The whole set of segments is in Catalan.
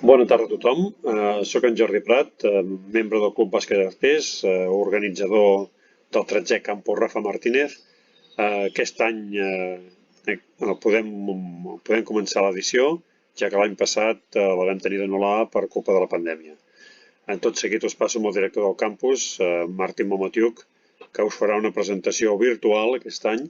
Bona tarda a tothom. Soc en Jordi Prat, membre del Club Bàsquet Artés, organitzador del 13è Campo Rafa Martínez. Aquest any podem començar l'edició, ja que l'any passat la vam tenir d'anul·lar per culpa de la pandèmia. En tot seguit us passo amb el director del campus, Martin Momotiuk, que us farà una presentació virtual aquest any,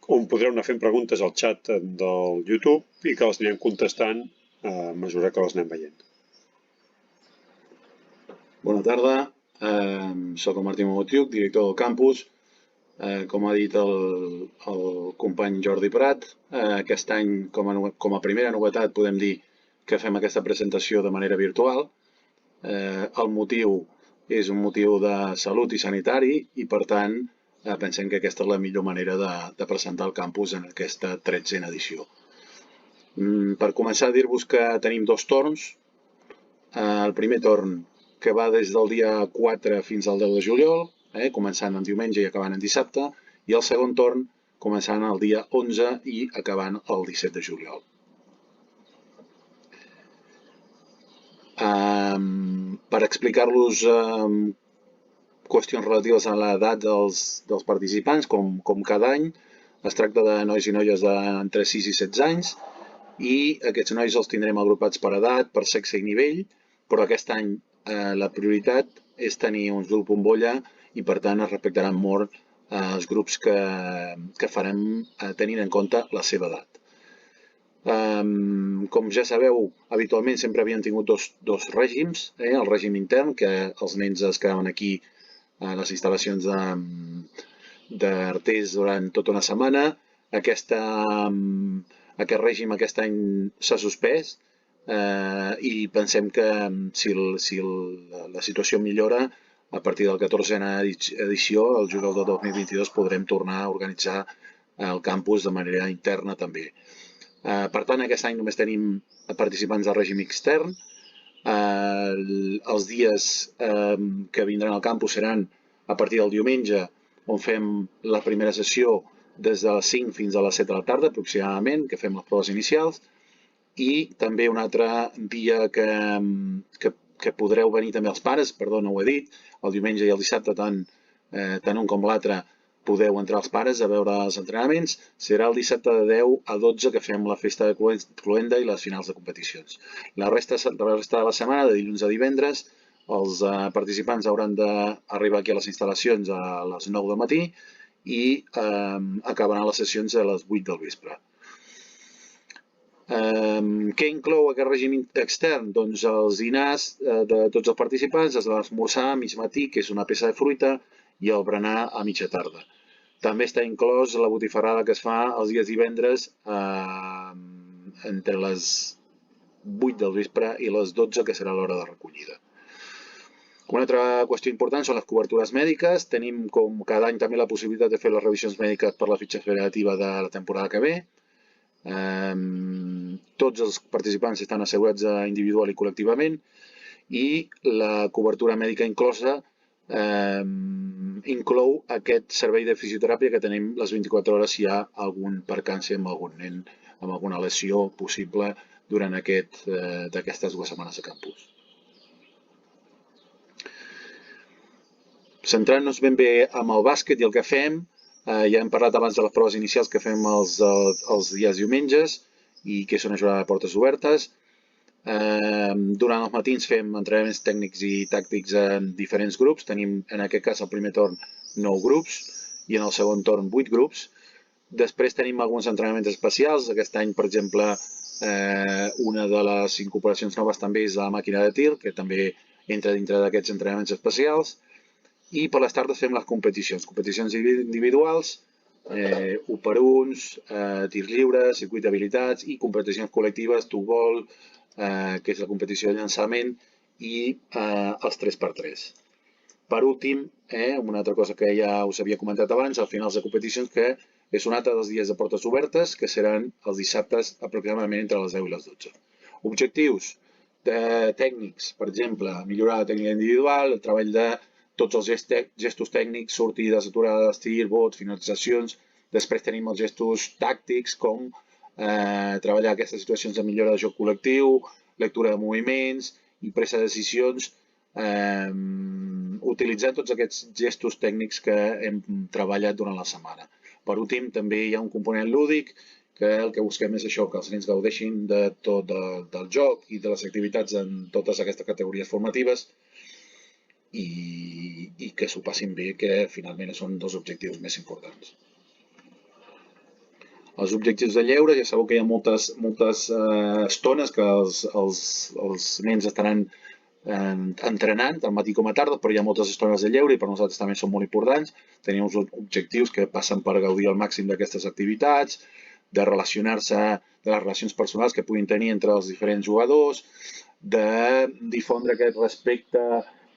on podreu anar fent preguntes al xat del YouTube i que les anirem contestant a mesura que les anem veient. Bona tarda, soc el Martí Momotiuk, director del campus. Com ha dit el company Jordi Prat, aquest any, com a primera novetat, podem dir que fem aquesta presentació de manera virtual. El motiu és un motiu de salut i sanitari i, per tant, pensem que aquesta és la millor manera de presentar el campus en aquesta 13a edició. Per començar, dir-vos que tenim dos torns. El primer torn, que va des del dia 4 fins al 10 de juliol, començant en diumenge i acabant en dissabte, i el segon torn començant el dia 11 i acabant el 17 de juliol. Per explicar-los qüestions relatives a l'edat dels participants, com cada any, es tracta de nois i noies d'entre 6 i 16 anys, i aquests nois els tindrem agrupats per edat, per sexe i nivell, però aquest any la prioritat és tenir uns grups bombolla i, per tant, es respectaran molt els grups que farem tenint en compte la seva edat. Com ja sabeu, habitualment sempre havíem tingut dos règims, el règim intern, que els nens es quedaven aquí a les instal·lacions d'Artés durant tota una setmana. Aquest règim aquest any s'ha suspès i pensem que si la situació millora, a partir del 14a edició, el juliol del 2022, podrem tornar a organitzar el campus de manera interna també. Per tant, aquest any només tenim participants del règim extern. Els dies que vindran al campus seran a partir del diumenge, on fem la primera sessió des de les 5 fins a les 7 de la tarda, aproximadament, que fem les proves inicials, i també un altre dia que podreu venir també els pares, perdó, no ho he dit, el diumenge i el dissabte, tant un com l'altre, podeu entrar els pares a veure els entrenaments. Serà el dissabte de 10 a 12 que fem la festa de cloenda i les finals de competicions. La resta de la setmana, de dilluns a divendres, els participants hauran d'arribar aquí a les instal·lacions a les 9 del matí i acabaran les sessions a les 8 del vespre. Què inclou aquest règim extern? Doncs els dinars de tots els participants, l'esmorzar a mig matí, que és una peça de fruita, i el berenar a mitja tarda. També està inclòs la botifarrada que es fa els dies divendres entre les 8 del vespre i les 12, que serà l'hora de recollida. Una altra qüestió important són les cobertures mèdiques. Tenim, com cada any, també la possibilitat de fer les revisions mèdiques per la fitxa federativa de la temporada que ve. Tots els participants estan assegurats individual i col·lectivament, i la cobertura mèdica inclosa inclou aquest servei de fisioteràpia que tenim les 24 hores si hi ha algun percanci amb algun nen amb alguna lesió possible durant d'aquestes 2 setmanes de campus. Centrant-nos ben bé amb el bàsquet i el que fem, ja hem parlat abans de les proves inicials que fem els dies diumenges i que és una jornada de portes obertes. Durant els matins fem entrenaments tècnics i tàctics en diferents grups. Tenim, en aquest cas, al primer torn 9 grups i en el segon torn 8 grups. Després tenim alguns entrenaments especials. Aquest any, per exemple, una de les incorporacions noves també és la màquina de tir, que també entra dintre d'aquests entrenaments especials. I per les tardes fem les competicions individuals, 1 per 1, tirs lliures, circuit d'habilitats i competicions col·lectives, two-ball, que és la competició de llançament, i els 3x3. Per últim, una altra cosa que ja us havia comentat abans, al finals de competicions, que és un altre dels dies de portes obertes, que seran els dissabtes aproximadament entre les 10 i les 12. Objectius tècnics, per exemple, millorar la tècnica individual, el treball de tots els gestos tècnics, sortides, aturades, tir, bot, finalitzacions. Després tenim els gestos tàctics, com treballar aquestes situacions de millora de joc col·lectiu, lectura de moviments i presa de decisions, utilitzant tots aquests gestos tècnics que hem treballat durant la setmana. Per últim, també hi ha un component lúdic, que el que busquem és això, que els nens gaudeixin de tot del joc i de les activitats en totes aquestes categories formatives i que s'ho passin bé, que finalment són dos objectius més importants. Els objectius de lleure, ja sabeu que hi ha moltes estones que els nens estaran entrenant, tant matí com a tarda, però hi ha moltes estones de lleure i per nosaltres també són molt importants. Tenim uns objectius que passen per gaudir al màxim d'aquestes activitats, de relacionar-se, de les relacions personals que puguin tenir entre els diferents jugadors, de difondre aquest respecte,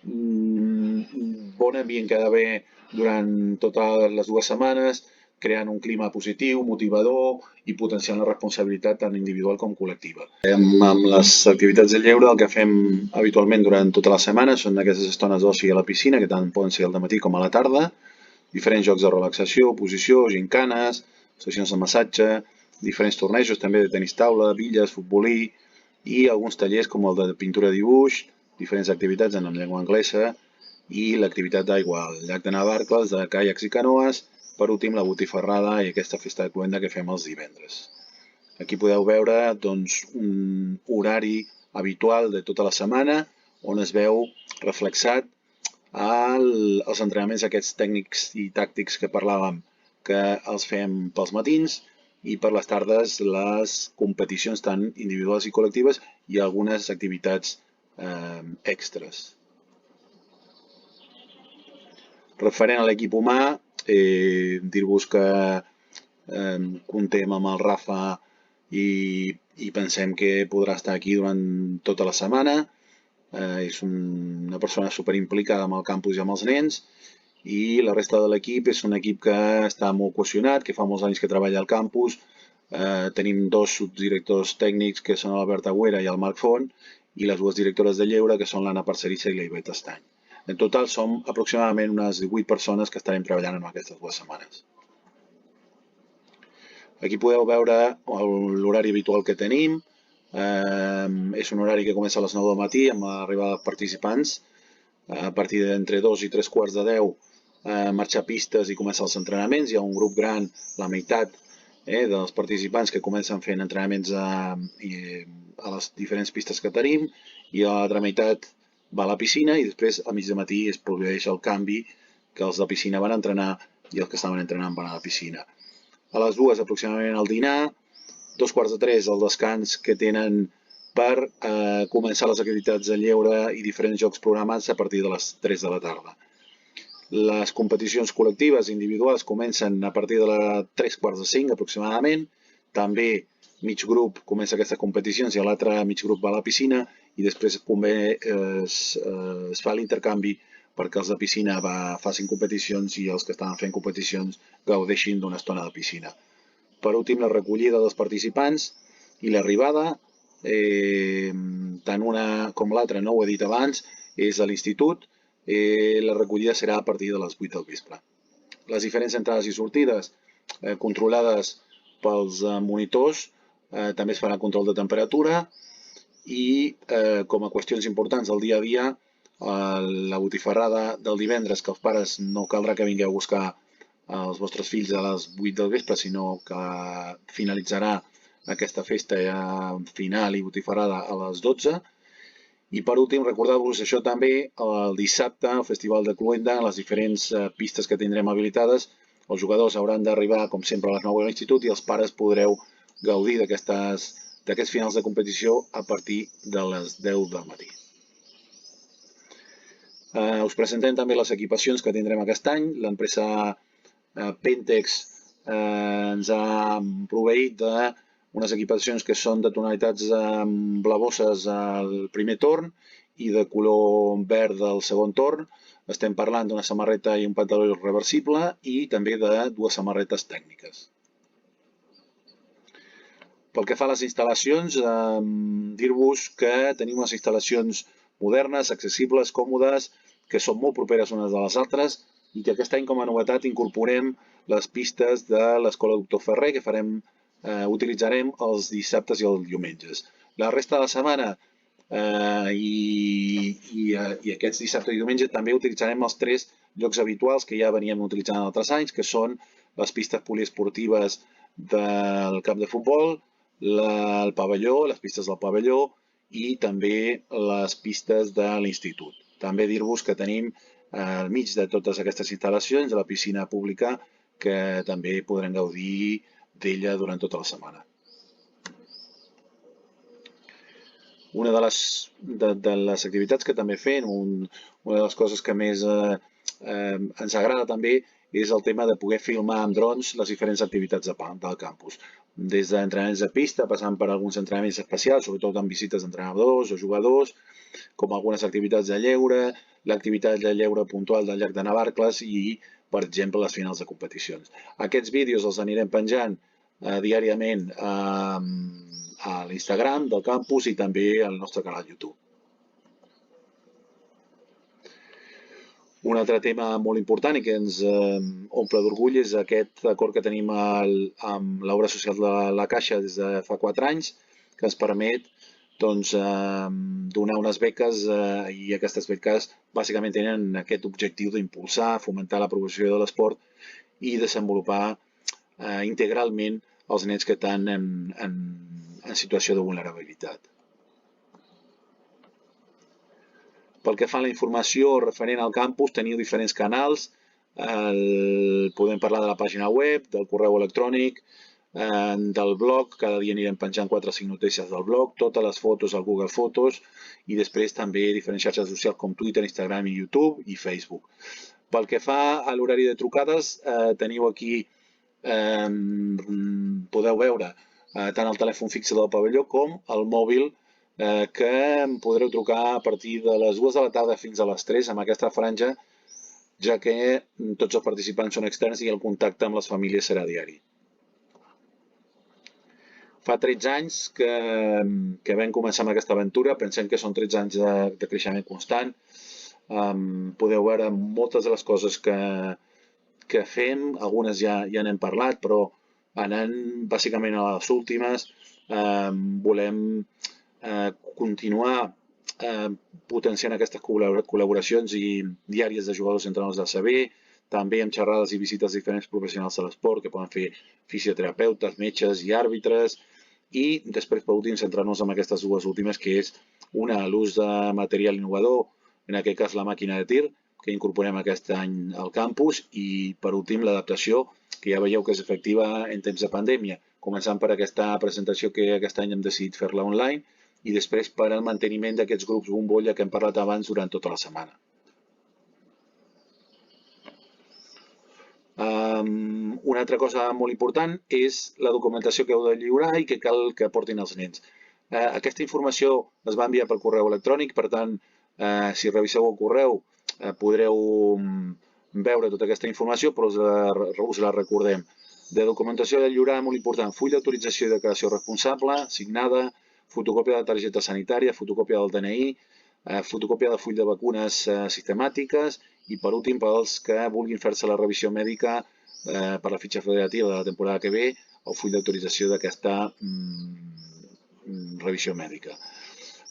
bon ambient que ha d'haver durant totes les 2 setmanes, creant un clima positiu, motivador i potenciant la responsabilitat tant individual com col·lectiva. Amb les activitats de lleure el que fem habitualment durant tota la setmana són aquestes estones d'oci a la piscina, que tant poden ser al matí com a la tarda, diferents jocs de relaxació, posició, gincanes, sessions de massatge, diferents tornejos també de tenis taula, billes, futbolí i alguns tallers com el de pintura i dibuix, diferents activitats en llengua anglesa i l'activitat d'aigua al llac de Navarcles, de caiacs i canoes, per últim la botifarrada i aquesta festa de cluenda que fem els divendres. Aquí podeu veure un horari habitual de tota la setmana on es veu reflexat els entrenaments aquests tècnics i tàctics que parlàvem, que els fem pels matins i per les tardes les competicions tant individuals i col·lectives i algunes activitats extres. Referent a l'equip humà, dir-vos que comptem amb el Rafa i pensem que podrà estar aquí durant tota la setmana. És una persona superimplicada amb el campus i amb els nens i la resta de l'equip és un equip que està molt cohesionat, que fa molts anys que treballa al campus. Tenim 2 subdirectors tècnics que són l'Albert Agüera i el Marc Font i les 2 directores de lleure que són l'Anna Parcerissa i la Iveta Estany. En total som aproximadament unes 18 persones que estarem treballant en aquestes 2 setmanes. Aquí podeu veure l'horari habitual que tenim. És un horari que comença a les 9 del matí amb l'arribada de participants. A partir d'entre 2 i 3 quarts de 10 marxar pistes i començar els entrenaments. Hi ha un grup gran, la meitat dels participants que comencen fent entrenaments a les diferents pistes que tenim i l'altra meitat va a la piscina i després a mig de matí es produeix el canvi que els de piscina van entrenar i els que estaven entrenant van a la piscina. A les 2 aproximadament el dinar, 2 quarts de 3 el descans que tenen per començar les activitats de lleure i diferents jocs programats a partir de les 3 de la tarda. Les competicions col·lectives i individuals comencen a partir de les 3 quarts de 5 aproximadament. També mig grup comença aquestes competicions i l'altre mig grup va a la piscina i després es fa l'intercanvi perquè els de piscina facin competicions i els que estan fent competicions gaudeixin d'una estona de piscina. Per últim, la recollida dels participants i l'arribada, tant una com l'altra, no ho he dit abans, és a l'institut. La recollida serà a partir de les 8 del vespre. Les diferents entrades i sortides controlades pels monitors, també es farà control de temperatura i com a qüestions importants del dia a dia, la botifarrada del divendres, que els pares no caldrà que vingueu a buscar els vostres fills a les 8 del vespre, sinó que finalitzarà aquesta festa final i botifarrada a les 12. I per últim, recordar-vos això també, el dissabte, el Festival de Cluenda, les diferents pistes que tindrem habilitades, els jugadors hauran d'arribar, com sempre, a les 9 a l'institut i els pares podreu gaudir d'aquests finals de competició a partir de les 10 del matí. Us presentem també les equipacions que tindrem aquest any. L'empresa Pentex ens ha proveït d'unes equipacions que són de tonalitats blavoses al primer torn i de color verd al segon torn. Estem parlant d'una samarreta i un pantaló reversible i també de 2 samarretes tècniques. Pel que fa a les instal·lacions, dir-vos que tenim unes instal·lacions modernes, accessibles, còmodes, que són molt properes unes de les altres i que aquest any com a novetat incorporem les pistes de l'Escola Doctor Ferrer, que farem utilitzarem els dissabtes i els diumenges. La resta de la setmana i aquests dissabte i diumenge també utilitzarem els 3 llocs habituals que ja veníem utilitzant altres anys, que són les pistes poliesportives del camp de futbol, el pavelló, les pistes del pavelló i també les pistes de l'institut. També dir-vos que tenim al mig de totes aquestes instal·lacions la piscina pública que també podrem gaudir d'ella durant tota la setmana. Una de les activitats que també fem, una de les coses que més ens agrada també és el tema de poder filmar amb drons les diferents activitats del campus. Des d'entrenaments de pista, passant per alguns entrenaments especials, sobretot amb visites d'entrenadors o jugadors, com algunes activitats de lleure, l'activitat de lleure puntual del llac de Navarcles i, per exemple, les finals de competicions. Aquests vídeos els anirem penjant diàriament a l'Instagram del campus i també al nostre canal YouTube. Un altre tema molt important i que ens omple d'orgull és aquest acord que tenim amb l'obra social de la Caixa des de fa 4 anys, que ens permet donar unes beques i aquestes beques bàsicament tenen aquest objectiu d'impulsar, fomentar la promoció de l'esport i desenvolupar integralment els nens que estan en situació de vulnerabilitat. Pel que fa a la informació referent al campus, teniu diferents canals. Podem parlar de la pàgina web, del correu electrònic, del blog. Cada dia anirem penjant 4 o 5 notícies del blog, totes les fotos al Google Fotos i després també diferents xarxes socials com Twitter, Instagram i YouTube i Facebook. Pel que fa a l'horari de trucades, teniu aquí, podeu veure tant el telèfon fixe del pavelló com el mòbil que em podreu trucar a partir de les 2 de la tarda fins a les 3 amb aquesta franja, ja que tots els participants són externs i el contacte amb les famílies serà diari. Fa 13 anys que vam començar amb aquesta aventura, pensem que són 13 anys de creixement constant. Podeu veure moltes de les coses que fem, algunes ja n'hem parlat, però anant bàsicament a les últimes, volem continuar potenciant aquestes col·laboracions diàries de jugadors entre els d'ACB, també amb xerrades i visites a diferents professionals de l'esport que poden fer fisioterapeutes, metges i àrbitres i després per últim centrar-nos en aquestes 2 últimes que és una a l'ús de material innovador, en aquest cas la màquina de tir que incorporem aquest any al campus i per últim l'adaptació que ja veieu que és efectiva en temps de pandèmia, començant per aquesta presentació que aquest any hem decidit fer-la online i després per al manteniment d'aquests grups bombolla que hem parlat abans durant tota la setmana. Una altra cosa molt important és la documentació que heu de lliurar i que cal que portin els nens. Aquesta informació es va enviar per correu electrònic, per tant, si reviseu el correu podreu veure tota aquesta informació, però us la recordem. De documentació de lliurar molt important, full d'autorització i declaració responsable, signada, fotocòpia de targeta sanitària, fotocòpia del DNI, fotocòpia de full de vacunes sistemàtiques i per últim pels que vulguin fer-se la revisió mèdica per la fitxa federativa de la temporada que ve el full d'autorització d'aquesta revisió mèdica.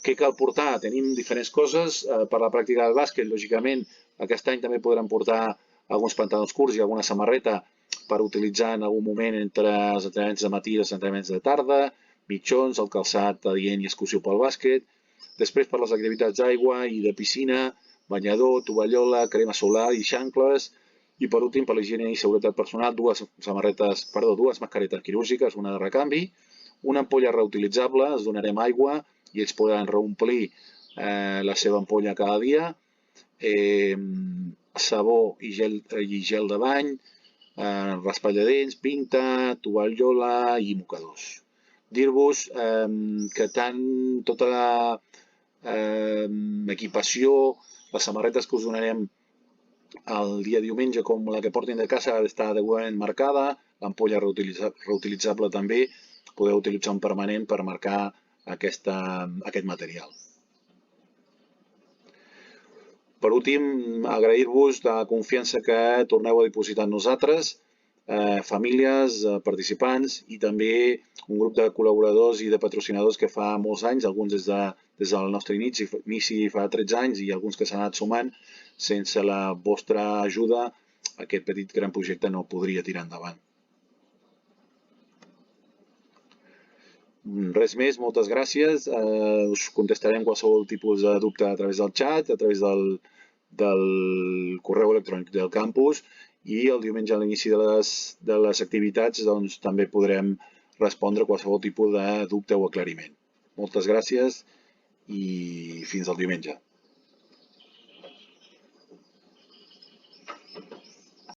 Què cal portar? Tenim diferents coses per la pràctica del bàsquet. Lògicament, aquest any també podran portar alguns pantalons curts i alguna samarreta per utilitzar en algun moment entre els entrenaments de matí i els entrenaments de tarda, mitjons, el calçat adient i exclusiu pel bàsquet. Després per les activitats d'aigua i de piscina, banyador, tovallola, crema solar i xancles. I per últim, per l'higiene i seguretat personal, dues mascaretes quirúrgiques, una de recanvi, una ampolla reutilitzable, els donarem aigua i ells podran reomplir la seva ampolla cada dia, sabó i gel de bany, raspall de dents, pinta, tovallola i mocadors. Dir-vos que tant tota l'equipació, les samarretes que us donarem el dia diumenge com la que portin de casa ha d'estar adequadament marcada, l'ampolla reutilitzable també, podeu utilitzar un permanent per marcar aquest material. Per últim, agrair-vos la confiança que torneu a dipositar en nosaltres. famílies, participants i també un grup de col·laboradors i de patrocinadors que fa molts anys, alguns des del nostre inici fa 13 anys i alguns que s'han anat sumant. Sense la vostra ajuda aquest petit gran projecte no podria tirar endavant. Res més, moltes gràcies. Us contestarem qualsevol tipus de dubte a través del xat, a través del correu electrònic del campus i el diumenge a l'inici de les activitats doncs, també podrem respondre qualsevol tipus de dubte o aclariment. Moltes gràcies i fins al diumenge.